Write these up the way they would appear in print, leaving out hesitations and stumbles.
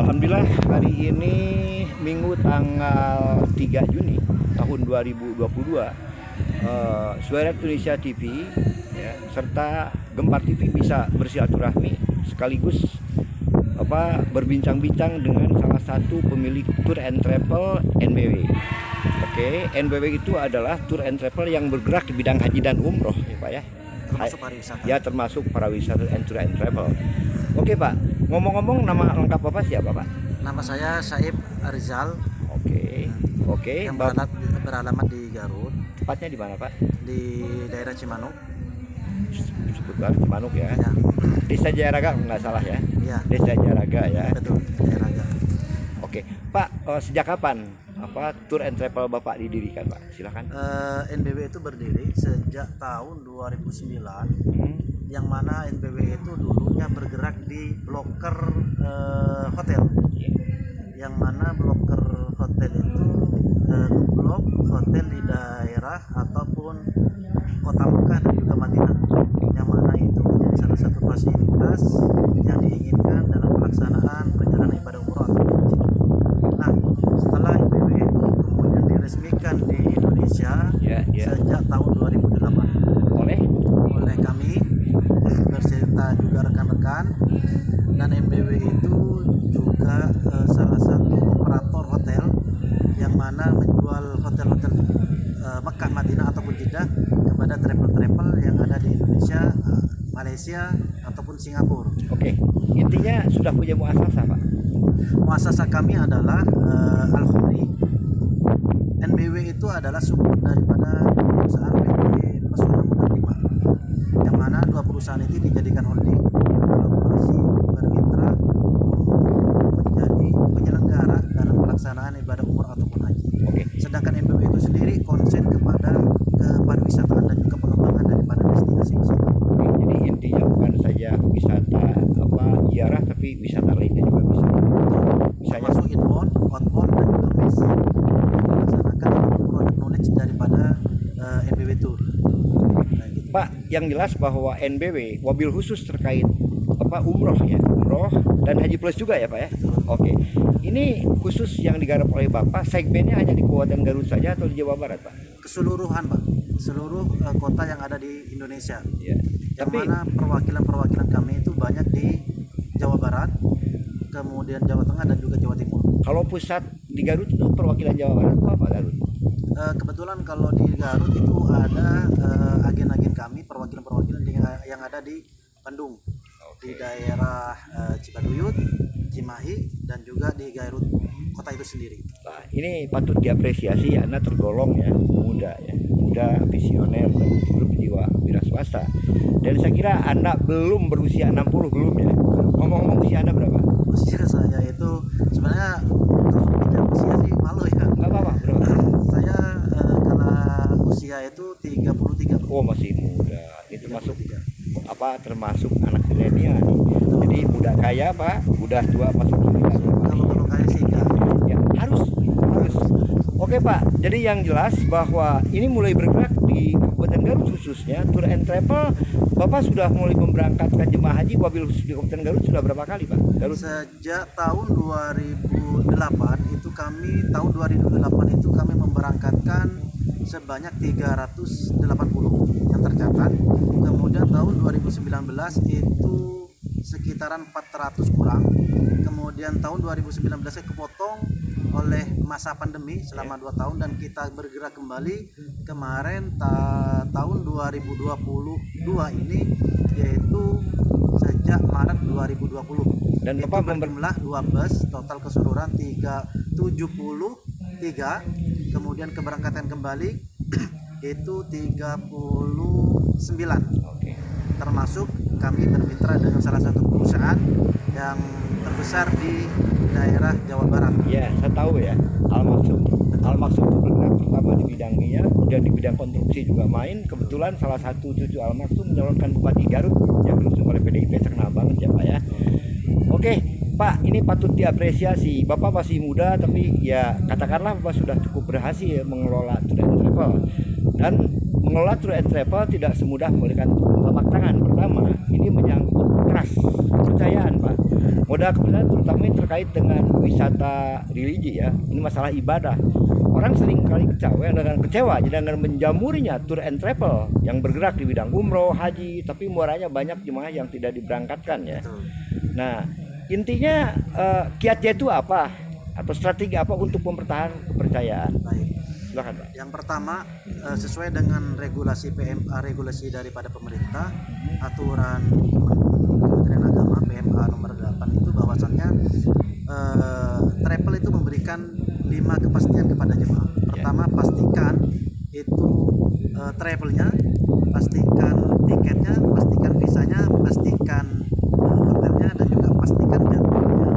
Alhamdulillah hari ini Minggu tanggal 3 Juni tahun 2022, Suara Indonesia TV ya, serta Gempar TV bisa bersilaturahmi sekaligus berbincang-bincang dengan salah satu pemilik tour and travel NBW. Oke, NBW itu adalah tour and travel yang bergerak di bidang haji dan umroh ya Pak ya. Termasuk pariwisata. Ya, termasuk pariwisata and tour and travel. Oke Pak, ngomong-ngomong nama lengkap Bapak siapa Pak? Nama saya Saib Rizal. Oke. Yang beralamat di Garut. Tepatnya di mana Pak? Di daerah Cimanuk. Seputar Cimanuk ya. Ya. Desa Jayaraga nggak salah ya? Iya. Desa Jayaraga ya. Betul. Jayaraga. Oke Pak, sejak kapan tour and travel Bapak didirikan Pak? Silakan. NBW itu berdiri sejak tahun 2009. Yang mana NBW itu dulunya bergerak di bloker hotel. Yang mana bloker hotel itu blok hotel di daerah ataupun kota Mekah dan juga Madinah, yang mana itu menjadi salah satu fasilitas yang diinginkan dalam pelaksanaan perjalanan ibadah umroh atau haji. Nah, setelah NBW itu kemudian diresmikan di Indonesia sejak tahun 2008 oleh kami berserta juga rekan-rekan, dan NBW itu juga salah satu operator hotel yang mana menjual hotel-hotel Mekah, Madinah ataupun Jeddah kepada travel-travel yang ada di Indonesia, Malaysia ataupun Singapura. Oke, intinya sudah punya muasasah Pak? Muasasah kami adalah Al-Khumri. NBW itu adalah sumber daripada perusahaan PT Pesona Modern 5, yang mana dua perusahaan itu dijadikan holding berkolaborasi bermitra untuk menjadi penyelenggara dalam pelaksanaan ibadah umroh ataupun haji. Oke. Sedangkan NBW itu sendiri konsen kepada kepariwisataan dan juga pengembangan daripada destinasi wisata. Oke, jadi intinya bukan saja wisata ziarah, tapi wisata lainnya juga bisa. Misalnya Termasuk inbound, outbound dan juga base melaksanakan product knowledge daripada NBW Tour. Nah, gitu. Pak, yang jelas bahwa NBW wabil khusus terkait umroh ya, umroh dan haji plus juga ya Pak ya. Oke, ini khusus yang digarap oleh Bapak, segmennya hanya di Kabupaten Garut saja atau di Jawa Barat Pak? Keseluruhan Pak, seluruh kota yang ada di Indonesia. Ya. Yang mana perwakilan kami itu banyak di Jawa Barat, kemudian Jawa Tengah dan juga Jawa Timur. Kalau pusat di Garut itu perwakilan Jawa Barat apa Garut? Kebetulan kalau di Garut itu ada agen-agen kami, perwakilan-perwakilan yang ada di Bandung, di daerah Cibaduyut, Cimahi, dan juga di Garut kota itu sendiri. Nah, ini patut diapresiasi, Anda tergolong ya muda, visioner dan berjiwa wira swasta. Dan saya kira Anda belum berusia 60, belum ya? Ngomong-ngomong usia Anda berapa? Usia saya itu sebenarnya kalau bicara usia sih malu ya. Nggak apa-apa, berapa? Saya kalau usia itu 33. Oh, masih muda. Ini termasuk anak milenial. Jadi muda kaya Pak, udah tua masuk surga. Kalau kayak sih enggak. Ya, harus. Oke Pak, jadi yang jelas bahwa ini mulai bergerak di Kabupaten Garut khususnya tour and travel. Bapak sudah mulai memberangkatkan jemaah haji wabil khusus di Kabupaten Garut sudah berapa kali Pak? Garut. Sejak tahun 2008 itu kami memberangkatkan sebanyak 380 yang tercatat. Kemudian tahun 2019 itu sekitaran 400 kurang. Kemudian tahun 2019 saya kepotong oleh masa pandemi selama 2 tahun, dan kita bergerak kembali kemarin tahun 2022 ini, yaitu sejak Maret 2020. Dan itu Bapak berjumlah 2 bus, total keseluruhan 73, kemudian keberangkatan kembali itu 39. Oke. Termasuk kami bermitra dengan salah satu perusahaan yang terbesar di daerah Jawa Barat. Ya, saya tahu ya. Al-Maksum itu bergerak pertama di bidang minyak, kemudian di bidang konstruksi juga main. Kebetulan salah satu cucu Al-Maksum menyalurkan Bupati Garut yang diusung oleh PDIP, terkenal banget ya Pak ya. Oke Pak, ini patut diapresiasi. Bapak masih muda, tapi ya katakanlah Bapak sudah cukup berhasil mengelola tour and travel. Dan mengelola tour and travel tidak semudah memberikan telapak tangan. Pertama, ini menyangkut trust, kepercayaan Pak. kemudahan terutama terkait dengan wisata religi ya. Ini masalah ibadah. Orang sering kali kecewa dengan menjamurnya tour and travel yang bergerak di bidang umroh, haji, tapi muaranya banyak jemaah yang tidak diberangkatkan ya. Nah, intinya kiatnya itu apa? Atau strategi apa untuk mempertahankan kepercayaan? Baik. Silakan, Pak. Yang pertama, sesuai dengan regulasi PMA, regulasi daripada pemerintah, aturan Kementerian Agama PMA nomor 8 itu bahwasannya travel itu memberikan 5 kepastian kepada jemaah. Pertama, pastikan itu travelnya, pastikan tiketnya, pastikan visanya, pastikan hotelnya, dan juga pastikan jadwalnya.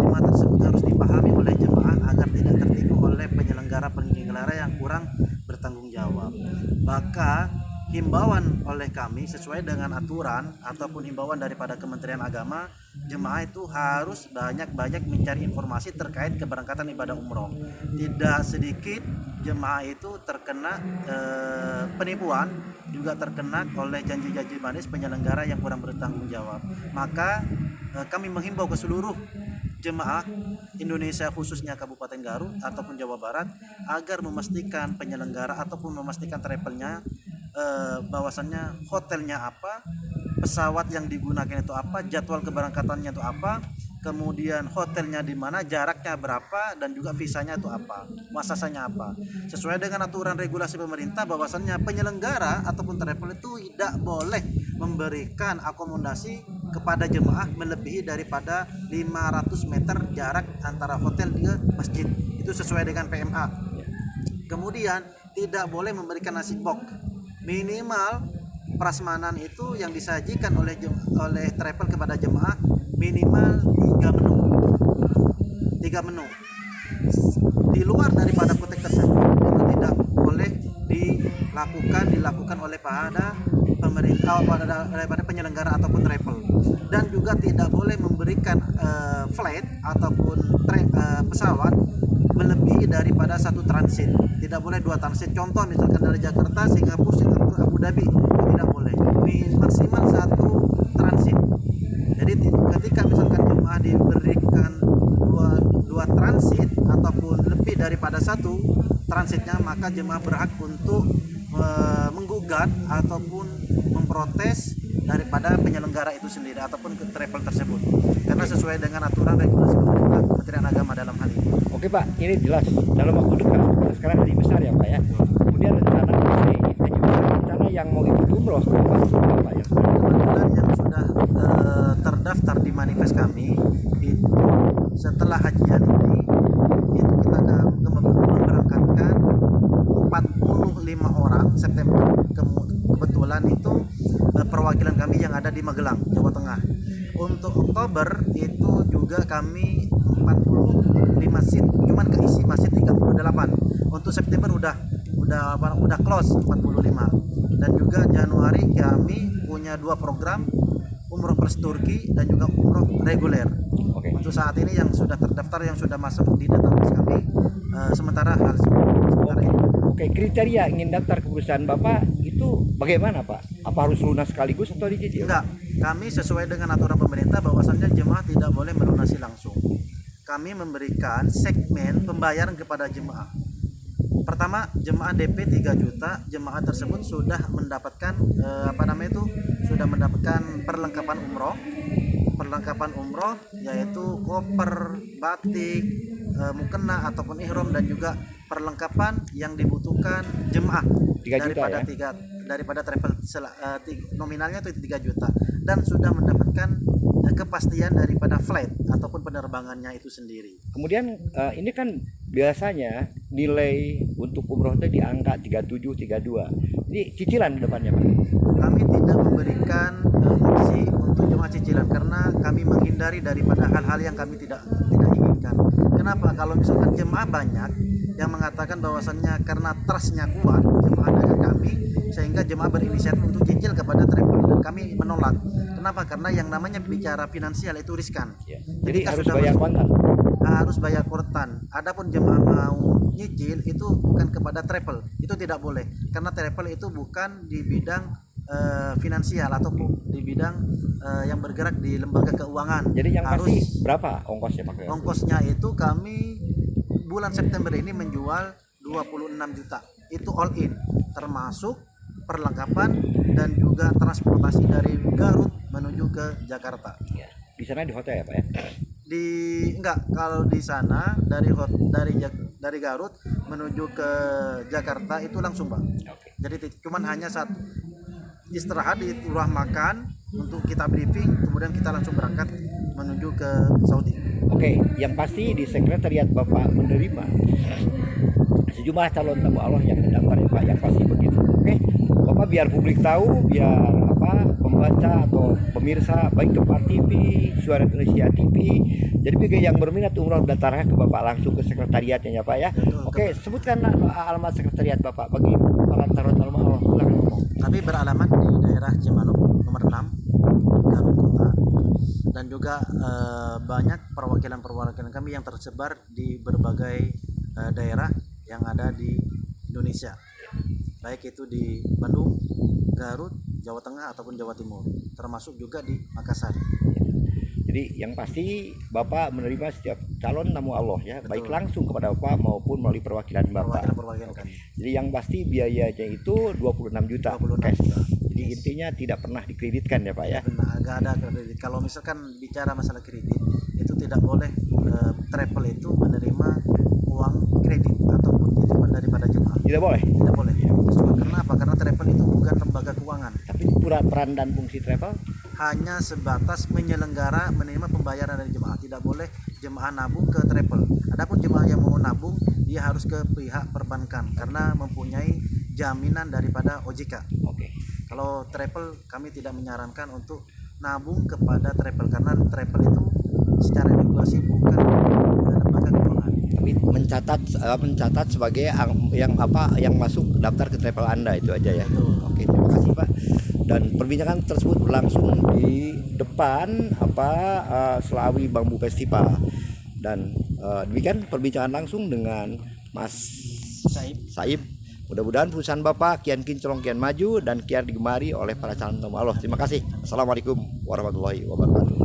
5 tersebut harus dipahami oleh jemaah agar tidak tertipu oleh penyelenggara yang kurang bertanggung jawab. Maka himbauan oleh kami sesuai dengan aturan ataupun himbauan daripada Kementerian Agama, jemaah itu harus banyak-banyak mencari informasi terkait keberangkatan ibadah umroh. Tidak sedikit jemaah itu terkena penipuan, juga terkena oleh janji-janji manis penyelenggara yang kurang bertanggung jawab. Maka kami menghimbau ke seluruh jemaah Indonesia, khususnya Kabupaten Garut ataupun Jawa Barat, agar memastikan penyelenggara ataupun memastikan travelnya, bahwasannya hotelnya apa, pesawat yang digunakan itu apa, jadwal keberangkatannya itu apa, kemudian hotelnya di mana, jaraknya berapa, dan juga visanya itu apa, muasasanya apa. Sesuai dengan aturan regulasi pemerintah, bahwasannya penyelenggara ataupun travel itu tidak boleh memberikan akomodasi kepada jemaah melebihi daripada 500 meter jarak antara hotel dengan masjid. Itu sesuai dengan PMA. Kemudian tidak boleh memberikan nasi box. Minimal prasmanan itu yang disajikan oleh travel kepada jemaah minimal 3 menu. Di luar daripada konteks tersebut itu tidak boleh dilakukan oleh pada pemerintah, daripada penyelenggara ataupun travel. Dan juga tidak boleh memberikan flight ataupun pesawat melebihi daripada 1 transit. Tidak boleh 2 transit. Contoh misalkan dari Jakarta, Singapura, Abu Dhabi, tidak boleh. Maksimal 1 transit. Jadi ketika misalkan jemaah diberikan dua transit ataupun lebih daripada 1 transitnya, maka jemaah berhak untuk menggugat ataupun memprotes daripada penyelenggara itu sendiri ataupun ke travel tersebut, karena sesuai dengan aturan regulasi pemerintah Kementerian Agama dalam hal ini. Oke Pak, ini jelas dalam waktu dekat, karena sekarang hari besar ya Pak ya. Kemudian rencana rencana yang mau ikut umroh Bapak ya. Kebetulan yang sudah terdaftar di manifest kami itu setelah hajian ini itu kita akan memberangkatkan 45 orang September. Kebetulan itu perwakilan kami yang ada di Magelang, Jawa Tengah. Untuk Oktober itu juga kami 45 seat, cuman keisi masih 38. Untuk September udah close 45. Dan juga Januari kami punya 2 program, umroh plus Turki dan juga umroh reguler. Oke. Untuk saat ini yang sudah terdaftar, yang sudah masuk di database kami, sementara ini. Oke, kriteria ingin daftar ke perusahaan Bapak itu bagaimana Pak? Apa harus lunas sekaligus atau dicicil? Enggak, kami sesuai dengan aturan pemerintah bahwasannya jemaah tidak boleh melunasi langsung. Kami memberikan segmen pembayaran kepada jemaah. Pertama, jemaah DP 3 juta, jemaah tersebut sudah mendapatkan sudah mendapatkan perlengkapan umroh yaitu koper, batik, mukena ataupun ihram, dan juga perlengkapan yang dibutuhkan jemaah 3 juta daripada travel nominalnya itu 3 juta, dan sudah mendapatkan kepastian daripada flight ataupun penerbangannya itu sendiri. Kemudian ini kan biasanya nilai untuk umroh itu di angka 37, 32. Ini cicilan di depannya Pak? Kami tidak memberikan opsi untuk jemaah cicilan karena kami menghindari daripada hal-hal yang kami tidak inginkan. Kenapa? Kalau misalkan jemaah banyak yang mengatakan bahwasannya karena trustnya kuat jemaah dengan kami, sehingga jemaah berinisiatif untuk cicil kepada travel, dan kami menolak. Kenapa? Karena yang namanya bicara finansial itu riskan. Ya. Jadi harus bayar kontan. Harus bayar kontan. Adapun jemaah mau nyicil itu bukan kepada travel, itu tidak boleh, karena travel itu bukan di bidang finansial ataupun di bidang yang bergerak di lembaga keuangan. Jadi yang Harus pasti berapa ongkosnya Pak? ongkosnya itu kami bulan September ini menjual 26 juta. Itu all in, termasuk perlengkapan dan juga transportasi dari Garut menuju ke Jakarta. Ya. Di sana di hotel ya Pak ya? Kalau di sana dari Garut menuju ke Jakarta itu langsung Bang. Oke. Jadi cuman hanya saat istirahat di rumah makan untuk kita briefing, kemudian kita langsung berangkat menuju ke Saudi. Oke, yang pasti di sekretariat Bapak menerima sejumlah calon tamu Allah yang mendaftar ya Pak, yang pasti begitu. Oke, Bapak biar publik tahu, biar pembaca atau pemirsa baik Gempar TV, Suara Indonesia TV. Jadi bagi yang berminat umroh daftarnya ke Bapak langsung ke sekretariatnya ya Pak ya. Oke, sebutkan alamat sekretariat Bapak bagi para calon tamu Allah. Silakan ngomong. Kami beralamat di daerah Cimanuk nomor 6 Garut Kota, dan juga banyak perwakilan kami yang tersebar di berbagai daerah yang ada di Indonesia, baik itu di Bandung, Garut, Jawa Tengah ataupun Jawa Timur, termasuk juga di Makassar. Jadi yang pasti Bapak menerima setiap calon tamu Allah ya, Betul. baik langsung kepada Bapak maupun melalui perwakilan Bapak. Perwakilan kami. Jadi yang pasti biayanya itu 26 juta 26 cash. juta. Jadi intinya tidak pernah dikreditkan ya Pak ya. Nah, agak ada kredit. Kalau misalkan bicara masalah kredit, itu tidak boleh travel itu menerima uang kredit ataupun titipan daripada jemaah. Tidak boleh. Tidak boleh. Karena apa? Karena travel itu bukan lembaga keuangan. Tapi peran dan fungsi travel Hanya sebatas menyelenggara menerima pembayaran dari jemaah. Tidak boleh jemaah nabung ke travel. Adapun jemaah yang mau nabung, dia harus ke pihak perbankan karena mempunyai jaminan daripada OJK. oke. Kalau travel kami tidak menyarankan untuk nabung kepada travel karena travel itu secara regulasi bukan lembaga keuangan. Tapi mencatat sebagai yang masuk daftar ke travel Anda itu aja ya. Betul. Oke, terima kasih Pak. Dan perbincangan tersebut berlangsung di depan Selawi Bambu Festival. Dan demikian perbincangan langsung dengan Mas Saib. Mudah-mudahan perusahaan Bapak kian kinclong kian maju dan kian digemari oleh para calon tamu Allah. Terima kasih. Assalamualaikum warahmatullahi wabarakatuh.